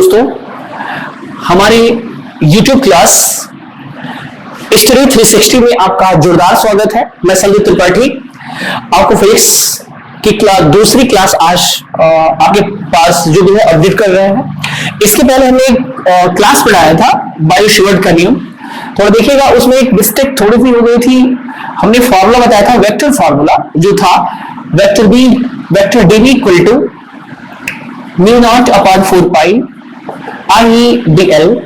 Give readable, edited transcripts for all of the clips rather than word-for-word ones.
दोस्तों, हमारे YouTube class study 360 में आपका जोरदार स्वागत है। मैं संदीप त्रिपाठी आपको फिजिक्स की दूसरी क्लास आज आपके पास जो भी है अपडेट कर रहे हैं। इसके पहले हमने एक क्लास पढ़ाया था बायो-शेवर्ट का नियम। थोड़ा देखिएगा, उसमें एक मिस्टेक थोड़ी सी हो गई थी। हमने फॉर्मूला बताया था, वेक्टर फॉर्मूला जो था vector dv equal to mu not upon 4 pi I D L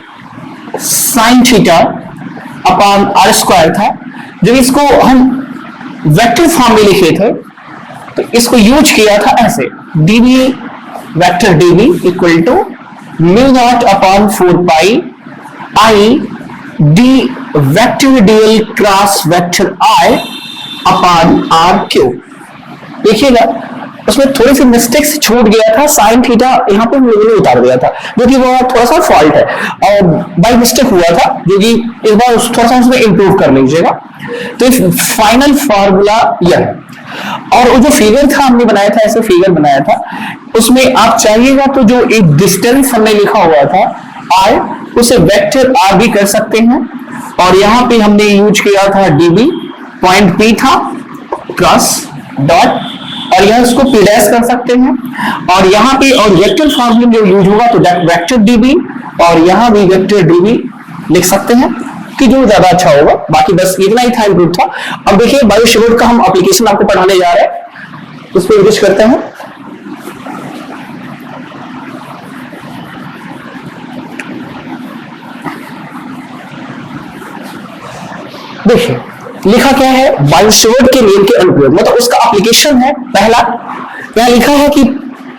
sine theta upon R square था। जब इसको हम वेक्टर फॉर्म में लिखे थे तो इसको यूज किया था ऐसे, dv vector dv equal to mu not upon 4 pi I D vector dl cross vector i upon R cube. देखिएगा, उसमें थोड़ी सी मिस्टेक से छूट गया था, साइन थीटा यहाँ पे हमने उतार दिया था, जो कि वो थोड़ा सा फॉल्ट है और बाय मिस्टेक हुआ था, जो कि इस बार थोड़ा सा उसमें इंप्रूव कर लीजिएगा। तो फाइनल फार्मूला यह है। और वो जो फिगर था हमने बनाया था, ऐसे फिगर बनाया था, उसमें आप चाहिएगा तो जो एक डिस्टेंस हमने लिखा हुआ था r, उसे वेक्टर r भी कर सकते हैं। और यहाँ पे हमने यूज किया था dv, पॉइंट p था, क्रॉस डॉट, और यह इसको p डैश कर सकते हैं। और यहाँ पे और वेक्टर फॉर्मूला जो यूज होगा तो वेक्टर dv, और यहाँ भी वेक्टर dv लिख सकते हैं कि जो ज्यादा अच्छा होगा। बाकी बस इतना ही था, इंप्रूव था। अब देखिए, बायो-शेवर्ट का हम एप्लीकेशन आपको पढ़ाने जा रहे हैं, उस पर विजिट करते हैं। देखिए लिखा क्या है, बायो-शेवर्ट के नियम के अनुप्रयोग, मतलब उसका एप्लीकेशन है। पहला यहां लिखा है कि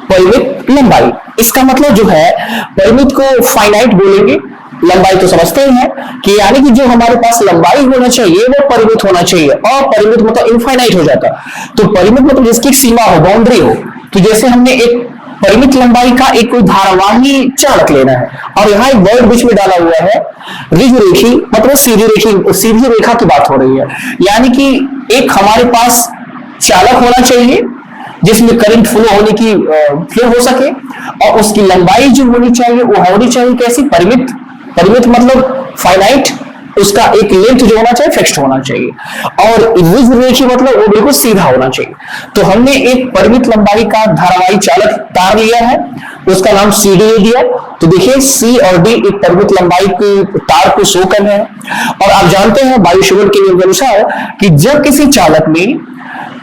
परिमित लंबाई, इसका मतलब जो है परिमित को फाइनाइट बोलेंगे, लंबाई तो समझते ही हैं कि यानी कि जो हमारे पास लंबाई होना चाहिए वो परिमित होना चाहिए, और परिमित मतलब इनफाइनाइट हो जाता। तो परिमित मतलब जिसकी सीमा हो, बाउंड्री हो। तो जैसे हमने एक परिमित लंबाई का एक कोई धारावाही चालक लेना है, और यहाँ एक वर्ड बीच में डाला हुआ है ऋजुरेखी, मतलब सीधी रेखा की बात हो रही है। यानी कि एक हमारे पास चालक होना चाहिए जिसमें करंट फ्लो हो सके, और उसकी लंबाई जो होनी चाहिए वो होनी चाहिए कैसी, परिमित मतलब फाइनाइट, उसका एक लेंथ जो होना चाहिए फिक्स्ड होना चाहिए, और ऋजुरेखी मतलब वो बिल्कुल सीधा होना चाहिए। तो हमने एक परिमित लंबाई का धारावाही चालक तार लिया है, उसका नाम CD दिया। तो देखिए C और D एक परिमित लंबाई की तार को शो कर रहे हैं। और आप जानते हैं बायो-शेवर्ट के नियम के अनुसार कि जब किसी चालक में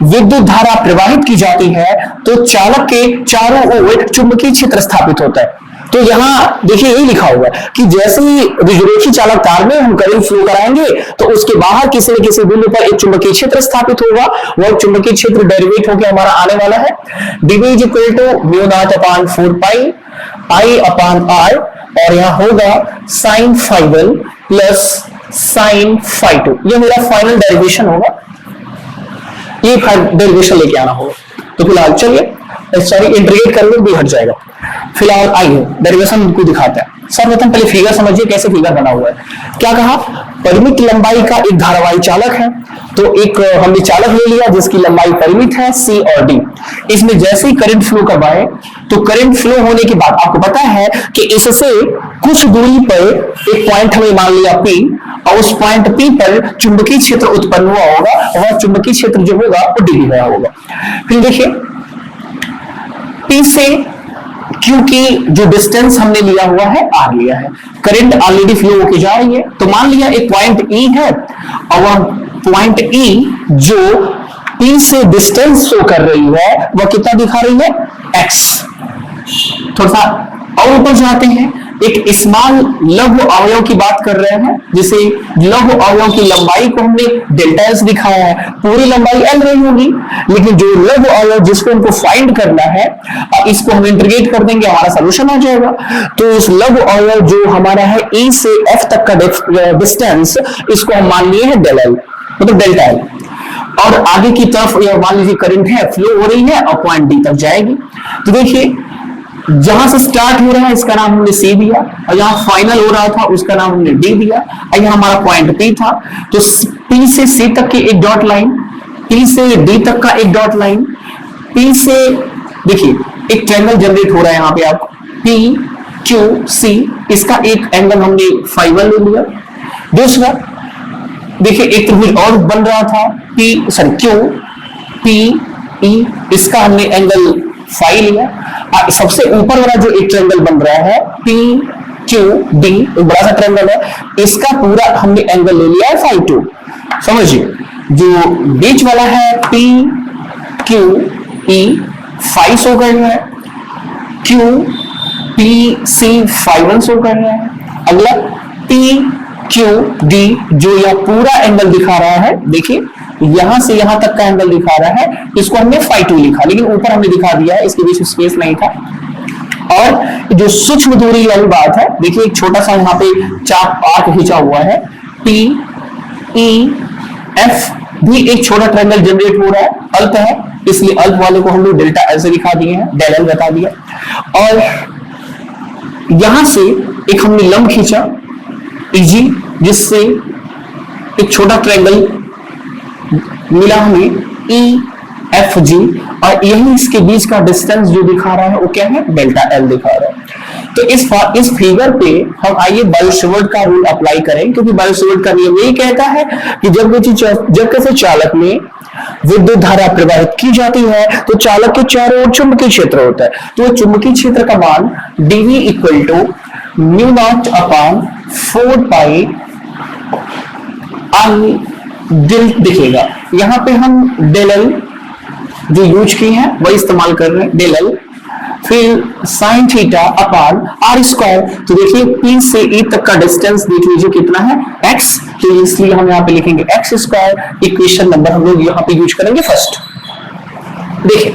विद्युत धारा प्रवाहित की जाती है तो चालक के चारों ओर चुंबकीय क्षेत्र स्थापित होता है। तो यहाँ देखिए यही लिखा हुआ है कि जैसे ही ऋजुरेखी चालक तार में हम करंट फ्लो कराएंगे तो उसके बाहर किसी न किसी बिंदु पर एक चुंबकीय क्षेत्र स्थापित होगा। वह चुंबकीय क्षेत्र डेरिवेट होकर हमारा आने वाला है dv is equal to mu not upon 4 pi I upon R, और यहाँ होगा sine phi 1 plus sine phi 2। ये मेरा फाइनल डेरिवेशन होगा, ये डेरिवेशन लेके आना होगा। तो फिलहाल चलिए, सॉरी इंटीग्रेट करके भी हट जाएगा। फिलहाल आइए डेरिवेशन को दिखाते हैं। सर्वप्रथम पहले फिगर समझिए कैसे फिगर बना हुआ है। क्या कहा, परिमित लंबाई का एक धारावाही चालक है। तो एक हमने चालक ले लिया जिसकी लंबाई परिमित है C और D। इसमें जैसे ही करंट फ्लो करवाए तो करंट फ्लो होने के बाद आपको पता है कि इससे कुछ दूरी पर एक पॉइंट हमें मान लिया P, और उस पॉइंट P पर चुंबकीय क्षेत्र उत्पन्न हुआ होगा, वह चुंबकीय क्षेत्र जो होगा वो dv हुआ होगा। फिर देखिए P से Q की जो डिस्टेंस हमने लिया हुआ है R लिया है, करंट ऑलरेडी फ्लो होके जा रही है। तो मान लिया एक पॉइंट E है, और वह पॉइंट E जो P से डिस्टेंस शो कर रही है वह कितना दिखा रही है, x। थोड़ा सा और ऊपर जाते हैं, एक स्मॉल लघु अवयव की बात कर रहे हैं, जिसे लघु अवयव की लंबाई को हमने डेल्टा एस दिखाया है। पूरी लंबाई l रही होगी, लेकिन जो लघु अवयव जिसको हमको फाइंड करना है, इसको हम इंटीग्रेट कर देंगे, हमारा सॉल्यूशन आ जाएगा। तो उस लघु अवयव जो हमारा है E से F तक का डिस्टेंस, इसको हम मान लिए हैं डेल एल, मतलब डेल्टा एल। और आगे की तरफ यह मान लीजिए करंट है, फ्लो हो रही है और पॉइंट D तक जाएगी। तो देखिए जहां से स्टार्ट हो रहा है इसका नाम हमने C दिया, और जहां फाइनल हो रहा था उसका नाम हमने D दिया, और यहां हमारा पॉइंट P था। तो P से C तक की एक डॉट लाइन, P से D तक का एक डॉट लाइन, P से देखिए एक ट्रायंगल जनरेट हो रहा है यहाँ पे आपको P क्यू सी, इसका एक एंगल हमने φ1 ले लिया। दूसरा देखिए एक त्रिभुज और बन रहा था क्यू पी ई, इसका हमने एंगल φ लिया। सबसे ऊपर वाला जो एक ट्रायंगल बन रहा है पी क्यू डी, एक बड़ा सा ट्रायंगल है, इसका पूरा हमने एंगल ले लिया है φ2। समझिए जो बीच वाला है पी क्यू ई φ शो कर रहा है, क्यू पी सी φ1 शो कर रहा है। अगला पी क्यू डी, जो यह पूरा एंगल दिखा रहा है, देखिए यहां से यहां तक का एंगल दिखा रहा है, इसको हमने φ2 लिखा, लेकिन ऊपर हमने दिखा दिया है, इसके बीच स्पेस नहीं था। और जो सूक्ष्म दूरी वाली बात है, देखिए एक छोटा सा यहाँ पे चाप आर्क खींचा हुआ है, पी ई एफ भी एक छोटा ट्रायंगल जनरेट हो रहा है, अल्प है, इसलिए अल्प वाले को हम लोग डेल्टा एल से दिखा दिए हैं, डेल एल बता दिया। और यहां से एक हमने लंब खींचा इजी, जिससे एक छोटा ट्रायंगल मिला हमें ई एफ जी, और यही इसके बीच का डिस्टेंस जो दिखा रहा है वो क्या है, डेल्टा एल दिखा रहा है। तो इस फिगर पे हम आइए बायो-सेवर्ट का रूल अप्लाई करें, क्योंकि बायो-सेवर्ट का नियम यही कहता है कि जब किसी चालक में विद्युत धारा प्रवाहित की जाती है तो चालक के चारों ओर चुंबकीय क्षेत्र होता है, तो चुंबकीय क्षेत्र का मान dv equal to mu not upon 4 pi I del दिखेगा। यहां पे हम डेल एल जो यूज की है वही इस्तेमाल कर रहे हैं, डेल एल, फिर sine theta upon R square. तो देखिए पी से ई तक का डिस्टेंस देख लीजिए कितना है, एक्स, तो इसलिए हम यहाँ पे लिखेंगे एक्स स्क्वायर। इक्वेशन नंबर हम लोग यहाँ पे यूज करेंगे फर्स्ट। देखिए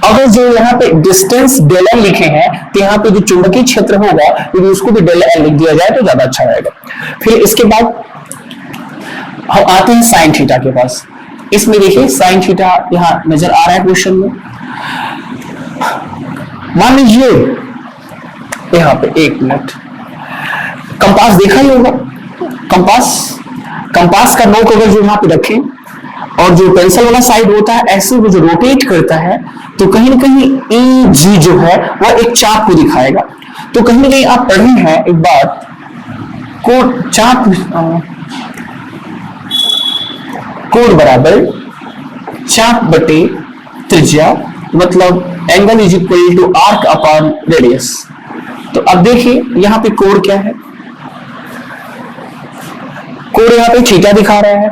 अगर जो यहाँ पे डिस्टेंस डेल एल लिखे हैं, तो यहाँ पे जो चुंबकीय क्षेत्र होगा यदि उसको भी डेल एल लिख दिया जाए तो ज्यादा अच्छा रहेगा। फिर इसके बाद हम आते हैं साइन थीटा के पास। इसमें देखिए साइन थीटा यहाँ नजर आ रहा है क्वेश्चन में। मान लीजिए यहाँ पे, एक मिनट, कंपास देखा ही होगा, कंपास का नोक अगर जो यहाँ पे रखें और जो पेंसिल वाला साइड होता है ऐसे वो जो रोटेट करता है, तो कहीं ना कहीं ई जी जो है वह एक चाप को दिखाएगा। तो कहीं ना कहीं आप पढ़े हैं एक बात को, चाप कोण बराबर चाप बटे त्रिज्या, मतलब angle is equal to arc upon radius. तो अब देखिए यहाँ पे कोण क्या है, कोण यहाँ पे थीटा दिखा रहा है,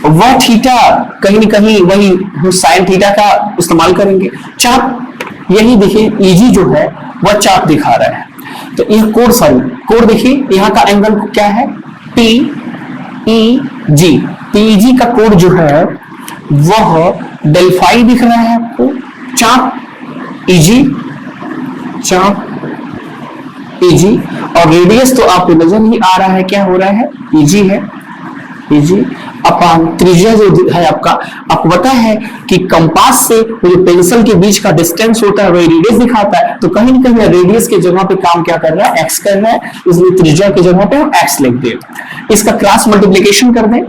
वह थीटा कहीं ना कहीं वही हम साइन थीटा का इस्तेमाल करेंगे। चाप यही देखिए ईजी जो है वह चाप दिखा रहा है, तो यह कोण, सॉरी कोण देखिए यहाँ का एंगल क्या है, पी ई जी, पीजी का कोण जो है वह डेल फाई दिख रहा है आपको, चाप इजी, चाप इजी, और रेडियस तो आपको नजर नहीं आ रहा है क्या हो रहा है, इजी है, इजी अपान त्रिज्या जो है आपका। आपको पता है कि कंपास से जो पेंसिल के बीच का डिस्टेंस होता है वही रेडियस दिखाता है, तो कहीं ना कहीं रेडियस के जगह पे काम क्या कर रहा है, एक्स कर रहा है, इसलिए त्रिज्या की जगह पे हम एक्स लिख दे। इसका क्रॉस मल्टीप्लिकेशन कर दें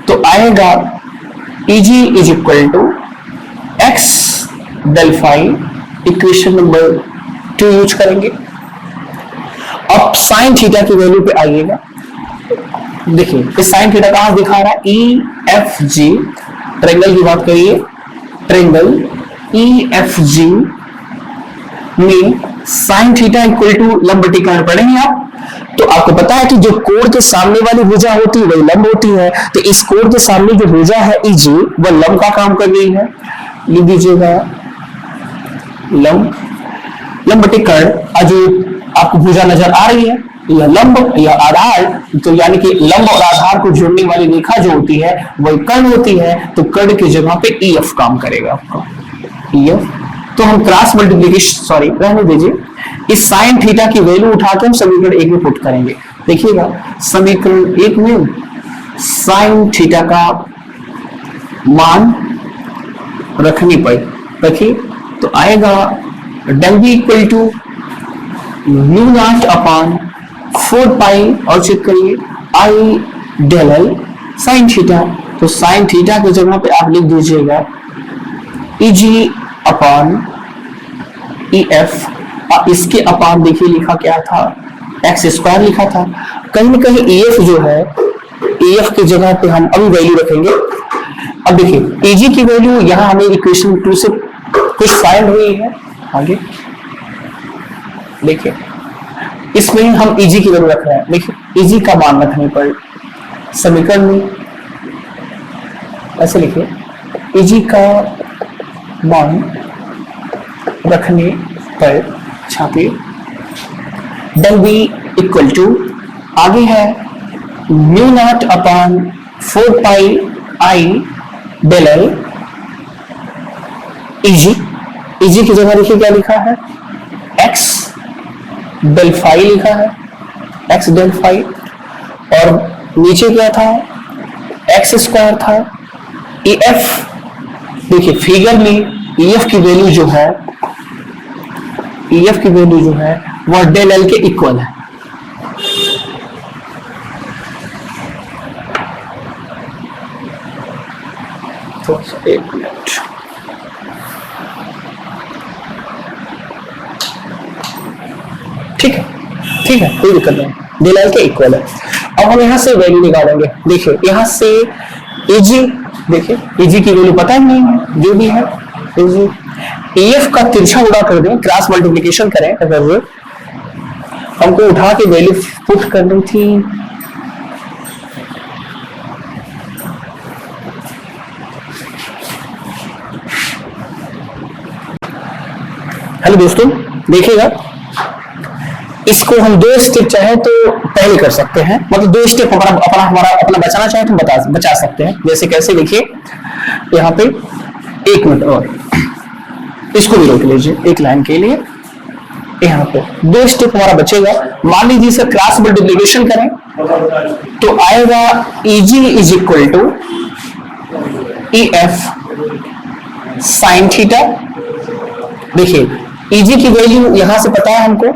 तो आएगा Eg is equal to X del phi, equation number 2 use करेंगे। अब साइन थीटा की वैल्यू पे आइएगा, देखिए इस साइन थीटा कहां दिखा रहा है, ई एफ जी, ट्रायंगल की बात करिए, ट्रायंगल ई एफ जी में साइन थीटा इक्वल टू लंब बटे कोण पढ़ेंगे आप, तो आपको पता है कि जो कोण के सामने वाली भुजा होती है वही लंब होती है, तो इस कोण के सामने जो भुजा है ईजी वह लंब का काम कर रही है, लिख दीजिएगा लंब बटे कोण। जो आपको भुजा नजर आ रही है यह लंब, यह आधार, तो यानी कि लंब और आधार को जोड़ने वाली रेखा जो होती है वही कर्ण होती है, तो कर्ण की जगह पे ईएफ काम करेगा आपका, ईएफ। तो हम क्रॉस मल्टीप्लिकेशन, सॉरी रहने दीजिए, इस साइन थीटा की वैल्यू उठा के हम समीकरण 1 में पुट करेंगे। देखिएगा समीकरण 1 में साइन थीटा का मान रखने पर रखिए तो आएगा del B equal to mu not upon 4 pi, और चेक करिए I del L sine theta, तो साइन थीटा की जगह पे आप लिख दीजिएगा ई जी अपॉन ई एफ, और इसके अपान देखिए लिखा क्या था, एक्स स्क्वायर लिखा था। कहीं ना कहीं EF जो है, EF की जगह पे हम अभी वैल्यू रखेंगे। अब देखिए EG की वैल्यू यहां हमें इक्वेशन 2 से कुछ फाइंड हुई है। आगे देखिए इसमें हम EG की वैल्यू रख रहे हैं। देखिए EG का मान रखने पर समीकरण में ऐसे लिखिए, EG का मान रखने पर छापिए del V इक्वल टू, आगे है mu not upon 4 pi I del L EG। EG की जगह देखिए क्या लिखा है, x del phi लिखा है, x del phi, और नीचे क्या था, x स्क्वायर था। EF देखिए फिगर में EF की वैल्यू जो है, EF की वैल्यू जो है वह del L के इक्वल है। तो एक मिनट, ठीक है, ठीक है, कोई दिक्कत नहीं, del L के इक्वल है। अब हम यहां से वैल्यू निकालेंगे। देखिए यहां से EG, देखिए EG की वैल्यू पता ही नहीं है, जो भी है EG, EF का तिरछा गुणा कर दें, क्रॉस मल्टीप्लिकेशन करें, अगर हमको उठा के वैल्यू पुट करनी थी। हेलो दोस्तों, देखिएगा इसको हम 2 स्टेप चाहे तो पहले कर सकते हैं, मतलब 2 स्टेप अपना बचाना चाहे तो बचा सकते हैं। जैसे कैसे, देखिए यहाँ पे 1 मिनट और इसको भी रोक लीजिए एक लाइन के लिए। यहाँ पे 2 स्टेप हमारा बचेगा। मान लीजिए सर क्रॉस मल्टीप्लिकेशन करें तो आएगा EG is equal to EF sine theta. देखिए EG की वैल्यू यहां से पता है हमको,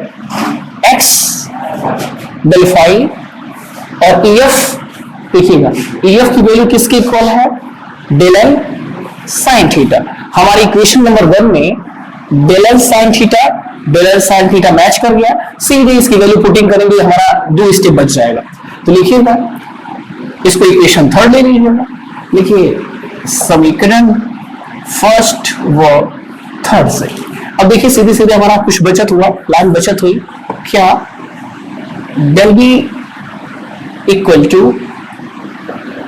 x del phi, और EF देखिएगा, EF की वैल्यू किसके इक्वल है, del L साइन थीटा। हमारी इक्वेशन नंबर 1 में del L sine theta match कर गया, सीधे इसकी वैल्यू पुटिंग करेंगे, हमारा 2 स्टेप बच जाएगा। तो लिखिएगा इसको इक्वेशन 3 ले लीजिएगा। लिखिए समीकरण फर्स्ट व थर्ड से। अब देखिए सीधे सीधे हमारा कुछ बचत हुआ, लाइन बचत हुई क्या, del V equal to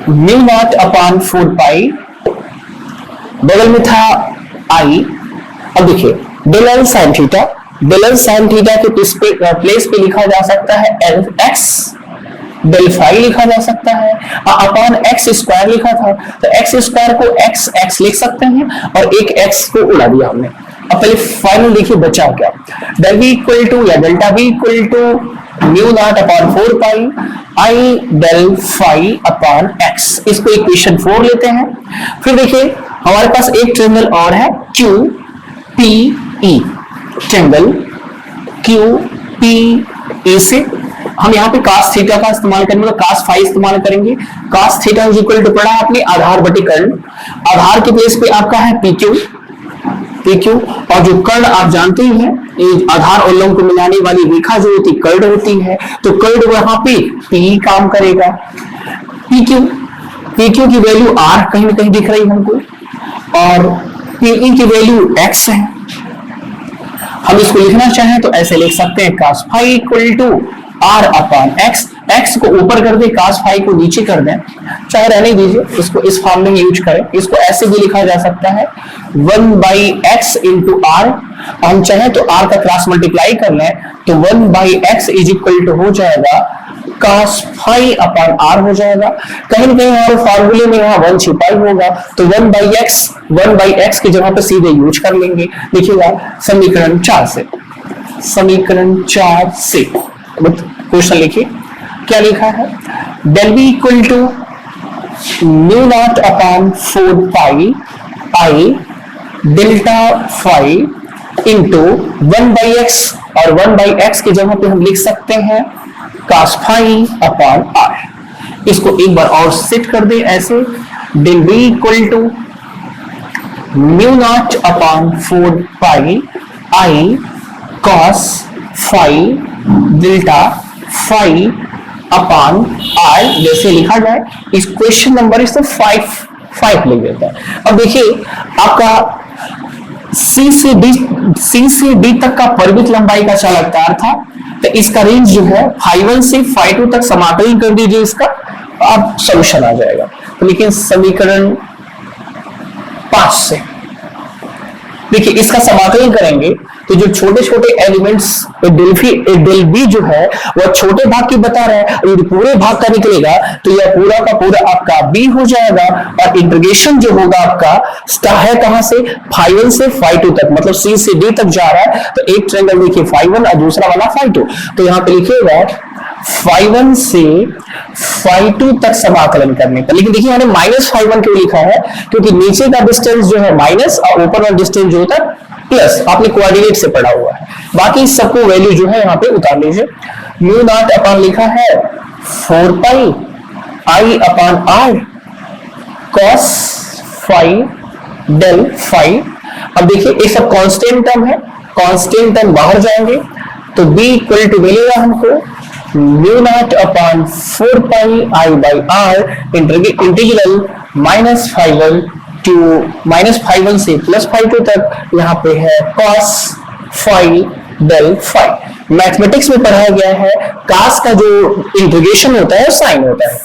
mu not upon 4 pi, बगल में था I। अब देखिए del L sine theta, del L sine theta के प्लेस पे लिखा जा सकता है x del phi लिखा जा सकता है, अपॉन x स्क्वायर लिखा था तो x स्क्वायर को x लिख सकते हैं, और एक x को उड़ा दिया हमने। अब पहले फाइनल देखिए बचा क्या, del v इक्वल टू या delta v equal to mu not upon 4 pi I del phi upon x। इसको इक्वेशन 4 लेते हैं। फिर देखिए हमारे पास एक ट्रायंगल और है QPE, ट्रायंगल QPE से हम यहाँ पे cos थीटा का इस्तेमाल करेंगे, तो cos फाई इस्तेमाल करेंगे। cos theta is equal to पढ़ा आपने आधार बटे कर्ण, आधार के प्लेस पे आपका है PQ, और जो कर्ण आप जानते ही हैं, आधार और लंब को मिलाने वाली रेखा जो होती कर्ण होती है, तो कर्ण वहां पे P काम करेगा। PQ की वैल्यू R कहीं ना कहीं दिख रही है हमको, और PE की वैल्यू x है। हम इसको लिखना चाहें तो ऐसे लिख सकते हैं cos phi equal to R upon x को ऊपर कर दे, cos फाई को नीचे कर दें, चाहे रहने दीजिए, इसको इस फॉर्म में यूज करें। इसको ऐसे भी लिखा जा सकता है 1/x इंटू R। हम चाहे तो R का क्रॉस मल्टीप्लाई कर लें तो 1/x इज इक्वल टू हो जाएगा cos फाई अपॉन R हो जाएगा। कहीं ना कहीं हमारे फॉर्मूले में यहाँ 1 छिपा ही होगा, तो 1/x की जगह पे सीधे यूज कर लेंगे। देखिएगा समीकरण 4 से क्वेश्चन लिखिए क्या लिखा है, del v equal to mu not upon 4 pi I delta phi into 1/x, और 1/x की जगह पे हम लिख सकते हैं cos फाई अपॉन R। इसको एक बार और सेट कर दे ऐसे, del v equal to mu not upon 4 pi I cos phi delta phi upon r जैसे लिखा जाए। इस क्वेश्चन नंबर इस तो 5 लिख देता है। अब देखिए आपका C से D तक का परिमित लंबाई का चालकता था, तो इसका रेंज जो है phi1 से phi2 तक समाकलन कर दीजिए इसका, अब सॉल्यूशन आ जाएगा। तो लेकिन समीकरण 5 से देखिए इसका समाकलन करेंगे तो जो छोटे छोटे एलिमेंट्स डेल बी जो है वह छोटे भाग की बता रहा है, यदि पूरे भाग का निकलेगा तो यह पूरा का पूरा आपका बी हो जाएगा। और इंटीग्रेशन जो होगा आपका है कहां से, phi1 से phi2 तक, मतलब सी से डी तक जा रहा है। तो एक ट्रायंगल देखिए phi1 और दूसरा वाला phi2, तो यहां पे लिखिएगा phi1 से phi2 तक समाकलन करने पर। लेकिन देखिए मैंने -phi1 क्यों लिखा है, क्योंकि नीचे का डिस्टेंस जो है माइनस और ऊपर वाला डिस्टेंस जो होता है प्लस, आपने कोऑर्डिनेट से पढ़ा हुआ है। बाकी सबको वैल्यू जो है यहाँ पे उतार लीजिए। म्यू नॉट अपॉन लिखा है 4 pi I upon R cos phi del phi। अब देखिए ये सब कांस्टेंट टर्म है, कांस्टेंट टर्म बाहर जाएंगे तो b इक्वल टू मिलेगा हमको mu not upon 4 pi I by R integral -phi1 से +phi2 तक, यहाँ पे है cos phi del phi। Mathematics में पढ़ाया गया है cos का जो इंटीग्रेशन होता है साइन होता है।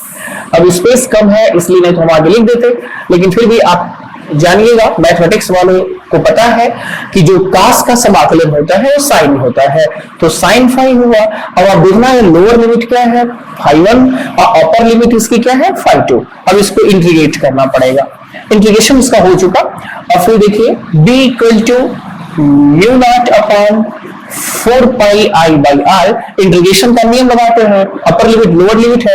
अब स्पेस कम है इसलिए नहीं तो हम आगे लिख देते, लेकिन फिर भी आप जानिएगा मैथमेटिक्स वालों को पता है कि जो cos का समाकलन होता है वो साइन होता है, तो साइन फाई हुआ। अब आप देखना है लोअर लिमिट क्या है phi1 और अपर लिमिट इसकी क्या है phi2। अब इसको इंटीग्रेट करना पड़ेगा, इंटीग्रेशन इसका हो चुका। और फिर देखिए b equal to mu not upon 4 pi I by R, integration का नियम लगाते हैं, अपर लिमिट लोअर लिमिट है,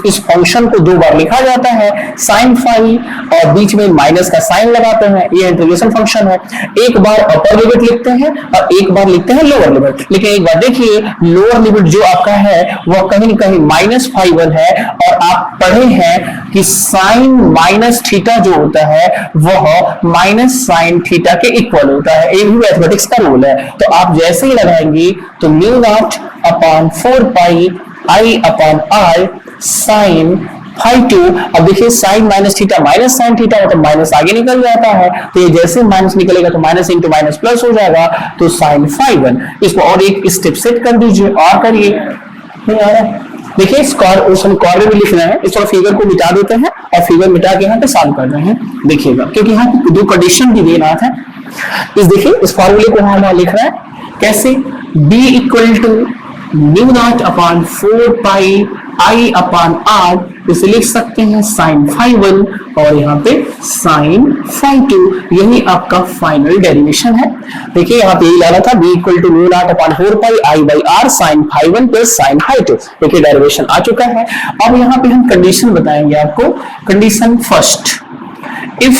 इस फंक्शन को 2 बार लिखा जाता है साइन फाई और बीच में माइनस का साइन लगाते हैं, ये इंटीग्रेशन फंक्शन है। एक बार अपर लिमिट लिखते हैं और एक बार लिखते हैं लोअर लिमिट। लेकिन एक बार देखिए लोअर लिमिट जो आपका है वह कहीं न कहीं -phi1 है, और आप पढ़े हैं कि साइन माइनस थीटा जो होता है वह माइनस साइन थीटा के इक्वल होता है, ये भी मैथमेटिक्स का रूल है। तो आप जैसे ही लगाएंगे तो mu not upon 4 pi I upon R sine phi2। अब देखिए sine minus theta minus sine theta मतलब माइनस आगे निकल जाता है, तो ये जैसे माइनस निकलेगा तो माइनस इंटू माइनस प्लस हो जाएगा, तो साइन phi1। इसको और एक स्टेप सेट कर दीजिए और करिए, नहीं आ रहा देखिए कॉर्नर भी लिखना है, इस तरह फिगर को मिटा देते हैं और फिगर मिटा के यहाँ पे सॉल्व कर रहे हैं। देखिएगा क्योंकि यहाँ पे 2 कंडीशन भी देना है। देखिए इस फॉर्मूले को वहां लिख रहा है कैसे, b equal to mu not upon 4 pi I upon R, इसे लिख सकते हैं साइन phi1 और यहाँ पे साइन phi2। यही आपका फाइनल डेरिवेशन है। देखिए यहाँ पे यही लाना था b equal to mu not upon 4 pi I by R sine phi1 plus sine phi2। देखिए डेरिवेशन आ चुका है। अब यहाँ पे हम कंडीशन बताएंगे आपको। कंडीशन फर्स्ट, इफ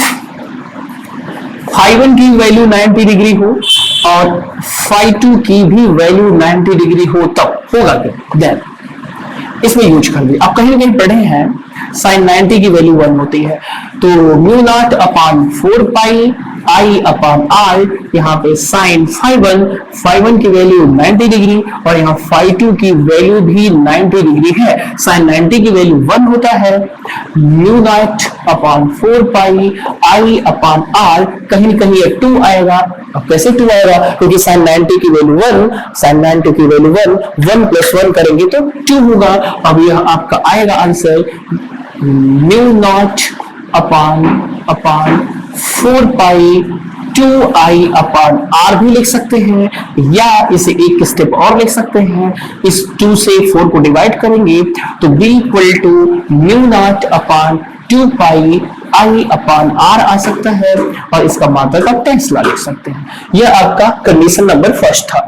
phi1 की वैल्यू 90 डिग्री हो और phi2 की भी वैल्यू 90 डिग्री हो तब होगा क्या, देन इसमें यूज कर दिए। आप कहीं ना कहीं पढ़े हैं साइन 90 की वैल्यू 1 होती है, तो mu not upon 4 pi I upon R, यहाँ पे साइन phi1 की वैल्यू 90 डिग्री और यहाँ phi2 की वैल्यू भी 90 डिग्री है। साइन 90 की वैल्यू 1 होता है, mu not upon 4 pi I upon R, कहीं ना कहीं 2 आएगा। अब कैसे 2 आएगा, क्योंकि साइन 90 की वैल्यू 1, साइन 90 की वैल्यू 1 प्लस 1 करेंगे तो 2 होगा। अब यह आपका आएगा answer mu not upon 4 pi 2i upon R भी लिख सकते हैं, या इसे एक स्टेप और लिख सकते हैं। इस 2 से 4 को डिवाइड करेंगे तो b equal to mu not upon 2 pi i upon R आ सकता है, और इसका मात्रा का टेस्ला लिख सकते हैं। यह आपका कंडीशन नंबर फर्स्ट था।